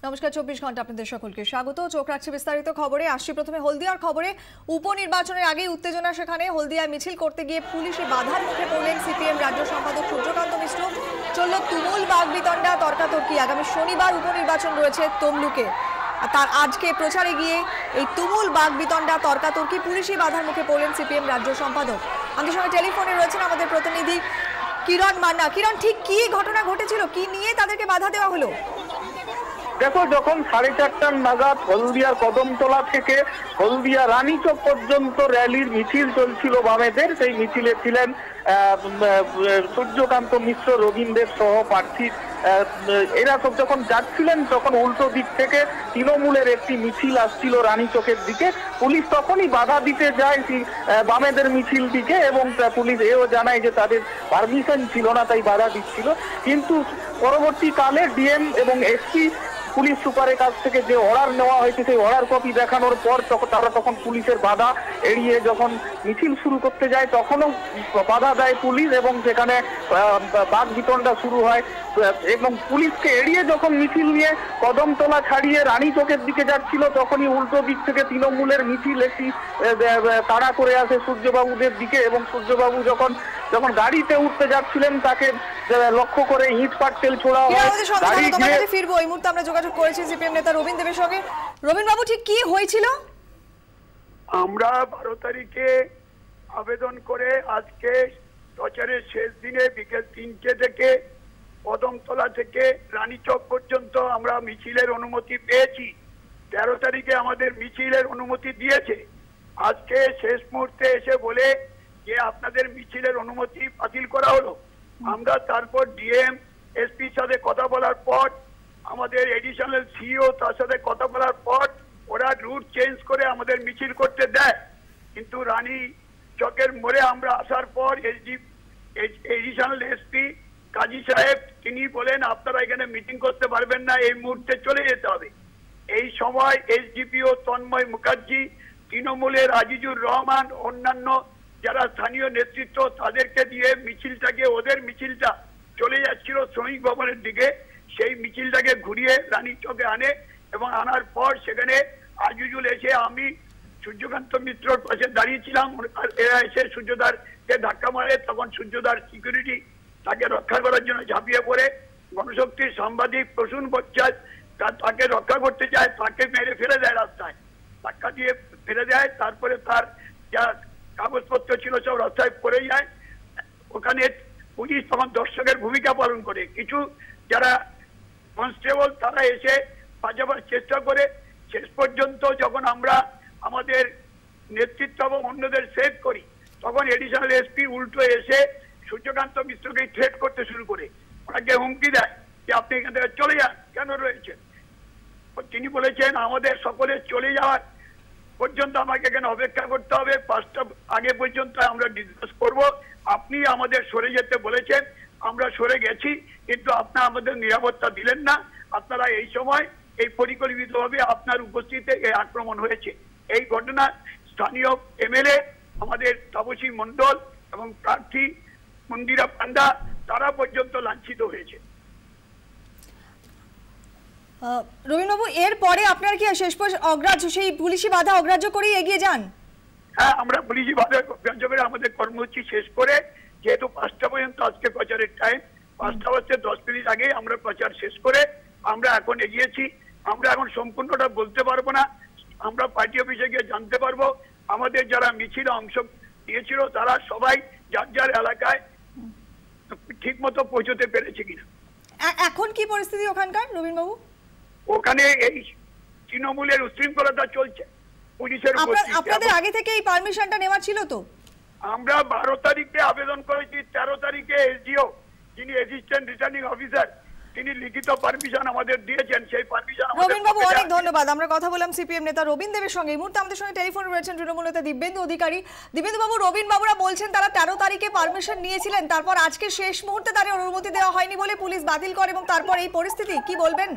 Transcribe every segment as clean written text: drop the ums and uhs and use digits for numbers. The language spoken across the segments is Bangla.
নমস্কার, 24 ঘন্টা আপনাদের সকলকে স্বাগত। চোখ রাখছি বিস্তারিত খবরে। আসছি প্রথমে হলদিয়ার খবরে। উপনির্বাচনের আগেই উত্তেজনা সেখানে। হলদিয়ায় মিছিল করতে গিয়ে পুলিশি বাধার মুখে পড়লেন সিপিএম রাজ্য সম্পাদক সূর্যকান্ত মিশ্র। চলল তুমুল বাগবিতণ্ডা, তর্কাতর্কি। আগামী শনিবার উপনির্বাচন রয়েছে তমলুকে। তার আজকে প্রচারে গিয়ে এই তুমুল বাগবিতণ্ডা, তর্কাতর্কি, পুলিশি বাধার মুখে পড়লেন সিপিএম রাজ্য সম্পাদক। আমাদের সঙ্গে টেলিফোনে রয়েছেন আমাদের প্রতিনিধি কিরণ মান্না। কিরণ, ঠিক কি ঘটনা ঘটেছিল, কি নিয়ে তাদেরকে বাধা দেওয়া হলো? দেখো, যখন 4:30 নাগাদ হলদিয়ার কদমতলা থেকে হলদিয়া রানীচক পর্যন্ত র্যালির মিছিল চলছিল বামেদের, সেই মিছিলে ছিলেন সূর্যকান্ত মিশ্র, রবীন্দ্রের সহপ্রার্থী। এরা সব যখন যাচ্ছিলেন তখন উল্টো দিক থেকে তৃণমূলের একটি মিছিল আসছিল রানীচকের দিকে। পুলিশ তখনই বাধা দিতে যায় বামেদের মিছিল দিকে, এবং পুলিশ এও জানায় যে তাদের পারমিশন ছিল না, তাই বাধা দিচ্ছিল। কিন্তু পরবর্তীকালে ডিএম এবং এসপি পুলিশ সুপারের কাছ থেকে যে অর্ডার নেওয়া হয়েছে সেই অর্ডার কপি দেখানোর পর তারা তখন পুলিশের বাধা এড়িয়ে যখন মিছিল শুরু করতে যায় তখনও বাধা দেয় পুলিশ, এবং সেখানে বাগবিতণ্ডা শুরু হয়। এবং পুলিশকে এড়িয়ে যখন মিছিল নিয়ে কদমতলা ছাড়িয়ে রানীচকের দিকে যাচ্ছিল তখনই উল্টো দিক থেকে তৃণমূলের মিছিল একটি তাড়া করে আসে সূর্যবাবুদের দিকে, এবং সূর্যবাবু যখন গাড়িতে উঠতে যাচ্ছিলেন তাকে লক্ষ্য করে ইট পাটকেল ছোড়া হয়। ফিরবো, এই মুহূর্তে আমরা যোগাযোগ করেছি সিপিএম নেতা রবীন দেবের সঙ্গে। রবীন বাবু, ঠিক কি হয়েছিল? আমরা 12 তারিখে আবেদন করে আজকে প্রচারের শেষ দিনে বিকেল 3টে থেকে কদমতলা থেকে রানীচক পর্যন্ত আমরা মিছিলের অনুমতি পেয়েছি। 13 তারিখে আমাদের মিছিলের অনুমতি দিয়েছে। আজকে শেষ মুহূর্তে এসে বলে যে আপনাদের মিছিলের অনুমতি বাতিল করা হলো। আমরা তারপর ডিএম এসপির সাথে কথা বলার পর, আমাদের এডিশনাল সিইও তার সাথে কথা বলার পর ওরা রুট চেঞ্জ করে আমাদের মিছিল করতে দেয়। কিন্তু রানী চকের মোড়ে আমরা আসার পর এডিশনাল এসপি কাজী সাহেব তিনি বলেন আপনারা এখানে মিটিং করতে পারবেন না, এই মুহূর্তে চলে যেতে হবে। এই সময় এসডিপিও তন্ময় মুখার্জি, তৃণমূলের আজিজুর রহমান, অন্যান্য যারা স্থানীয় নেতৃত্ব তাদেরকে দিয়ে মিছিলটাকে, ওদের মিছিলটা চলে যাচ্ছিল শ্রমিক ভবনের দিকে, সেই মিছিলটাকে ঘুরিয়ে রানী চকে আনে, এবং আনার পর সেখানে আজিজুল এসে, আমি সূর্যকান্ত মিত্রর পাশে দাঁড়িয়েছিলাম, এরা এসে সূর্যদারকে ধাক্কা মারে। তখন সূর্যদার সিকিউরিটি তাকে রক্ষা করার জন্য ঝাঁপিয়ে পড়ে। গণশক্তির সাংবাদিক প্রসূন বচ্চাল তাকে রক্ষা করতে চায়, তাকে মেরে ফেলে দেয়, রাস্তায় ধাক্কা দিয়ে ফেলে দেয়। তারপরে তার যা কাগজপত্র ছিল সব রাস্তায় পড়ে যায়। ওখানে পুলিশ তখন দর্শকের ভূমিকা পালন করে। কিছু যারা কনস্টেবল তারা এসে বাঁচাবার চেষ্টা করে। শেষ পর্যন্ত যখন আমরা আমাদের নেতৃত্ব এবং অন্যদের সেভ করি তখন এডিশনাল এসপি উল্টো এসে সূর্যকান্ত মিশ্রকে থ্রেট করতে শুরু করে, ওনাকে হুমকি দেয় যে আপনি এখান থেকে চলে যান, কেন রয়েছেন। তিনি বলেছেন আমাদের সকলের চলে যাওয়ার পর্যন্ত আমাকে এখানে অপেক্ষা করতে হবে, 5টা আগে পর্যন্ত আমরা ডিসকাস করব। আপনি আমাদের সরে যেতে বলেছেন, আমরা সরে গেছি, কিন্তু আপনারা আমাদের নিরাপত্তা দিলেন না। আপনারা এই সময় এই পরিকল্পিতভাবে আপনার উপস্থিতিতে এই আক্রমণ হয়েছে। এই ঘটনা স্থানীয় এমএলএ আমাদের তাপসী মণ্ডল এবং প্রার্থী মন্দিরা পান্ডা তারা পর্যন্ত লাঞ্ছিত হয়েছে। রবীন্দ্রবাবু, এর পরে আপনার কি শেষ পর্যন্ত অগ্রাহ্য, সেই পুলিশি বাধা অগ্রাহ্য করে এগিয়ে যান? হ্যাঁ, আমরা পুলিশি বাধা অগ্রাহ্য করে আমাদের কর্মসূচি শেষ করে, যেহেতু 5টা পর্যন্ত আজকে প্রচারের টাইম, 5টা বাজতে 10 মিনিট আগে আমরা প্রচার শেষ করে আমরা এখন এগিয়েছি। আমরা এখন সম্পূর্ণটা বলতে পারবো না, আমরা পার্টি অফিসে গিয়ে জানতে পারবো আমাদের যারা মিছিলে অংশ নিয়েছিল তারা সবাই যার যার এলাকায় ঠিক মতো পৌঁছতে পেরেছে কিনা। এখন কি পরিস্থিতি ওখানকার রবীন্দ্রবাবু? ওখানে এই তৃণমূলের উশৃঙ্খলতা চলছে, পুলিশের আপনাদের আগে থেকে এই পারমিশনটা নেওয়া ছিল তো? আমরা 12 তারিখে আবেদন করেছি, 13 তারিখে এসডিও যিনি অ্যাসিস্ট্যান্ট রিটার্নিং অফিসার তিনি লিখিত পারমিশন আমাদের দিয়েছেন। সেই পারমিশন রবীন বাবু অনেক ধন্যবাদ। আমরা কথা বললাম সিপিএম নেতা রবীন দেবের সঙ্গে। এই মুহূর্তে আমাদের সঙ্গে টেলিফোনে রয়েছেন তৃণমূল নেতা দিব্যেন্দু অধিকারী। দিব্যেন্দু বাবু, রবীন বাবুরা বলছেন তারা 13 তারিখে পারমিশন নিয়েছিলেন, তারপর আজকে শেষ মুহূর্তে তাদের অনুমতি দেওয়া হয়নি বলে পুলিশ বাতিল করে, এবং তারপর এই পরিস্থিতি, কি বলবেন?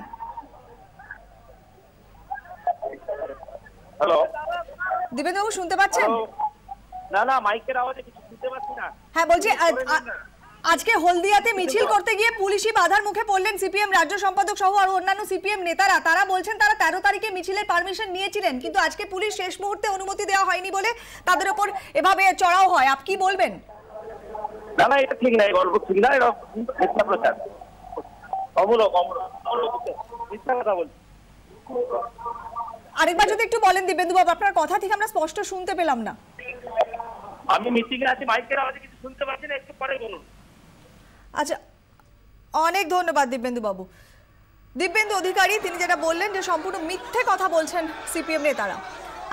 হ্যালো দিব্যেন্দু বাবু, শুনতে পাচ্ছেন? না, মাইকের আওয়াজে কিছু শুনতে পাচ্ছি না। হ্যাঁ বলছি, আজকে হলদিয়াতে মিছিল করতে গিয়ে পুলিশি বাধার মুখে পড়লেন সিপিএম রাজ্য সম্পাদক সহ আর অন্যান্য সিপিএম নেতারা। তারা বলছেন তারা 13 তারিখে মিছিলের পারমিশন নিয়েছিলেন, কিন্তু আজকে পুলিশ শেষ মুহূর্তে অনুমতি দেওয়া হয়নি বলে তাদের উপর এভাবে চড়াও হয়। আপনি কি বলবেন? না না, এটা ঠিক না, গল্প ঠিক না, এটা মিথ্যা প্রচার, অমূলক মিথ্যা কথা বলছি। আরেকবার যদি একটু বলেন দিব্যেন্দু বাবু, আপনার কথা ঠিক আমরা স্পষ্ট শুনতে পেলাম না। আমি মিটিংয়ে আছি, মাইকের আওয়াজে কিছু শুনতে পাচ্ছি না, একটু পরে বলুন। আচ্ছা, অনেক ধন্যবাদ দিব্যেন্দু বাবু। দিব্যেন্দু অধিকারী তিনি যেটা বললেন যে সম্পূর্ণ মিথ্যে কথা বলছেন সিপিএম নেতারা।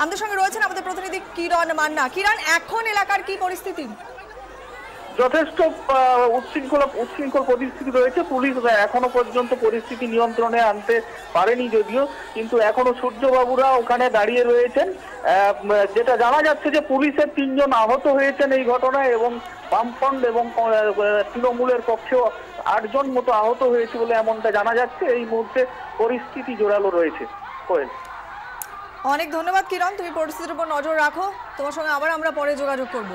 আমাদের সঙ্গে রয়েছেন আমাদের প্রতিনিধি কিরণ মান্না। কিরণ, এখন এলাকার কি পরিস্থিতি? যথেষ্ট উচ্ছৃঙ্খল পরিস্থিতি রয়েছে। পুলিশ এখনো পর্যন্ত পরিস্থিতি নিয়ন্ত্রণে আনতে পারেনি যদিও, কিন্তু এখনো সূর্যবাবুরা ওখানে দাঁড়িয়ে রয়েছেন। যেটা জানা যাচ্ছে যে পুলিশের 3 জন আহত হয়েছেন এই ঘটনায়, এবং বামফ্রন্ট এবং তৃণমূলের পক্ষেও 8 জন মতো আহত হয়েছে বলে এমনটা জানা যাচ্ছে। এই মুহূর্তে পরিস্থিতি জোরালো রয়েছে। অনেক ধন্যবাদ কিরণ, তুমি পরিস্থিতির উপর নজর রাখো। তোমার সঙ্গে আবার আমরা পরে যোগাযোগ করব।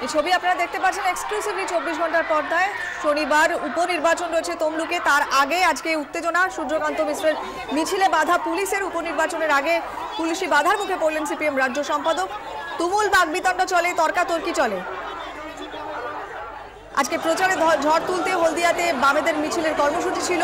এই ছবি আপনারা দেখতে পাচ্ছেন এক্সক্লুসিভলি 24 ঘন্টার পর্দায়। শনিবার উপনির্বাচন রয়েছে তমলুকে, তার আগে আজকে উত্তেজনা। সূর্যকান্ত মিশ্রের মিছিলে বাধা পুলিশের। উপনির্বাচনের আগে পুলিশি বাধার মুখে পড়লেন সিপিএম রাজ্য সম্পাদক। তুমুল বাগবিতণ্ড চলে, তর্কাতর্কি চলে। আজকে প্রচারে ঝড় তুলতে হলদিয়াতে বামেদের মিছিলের কর্মসূচি ছিল।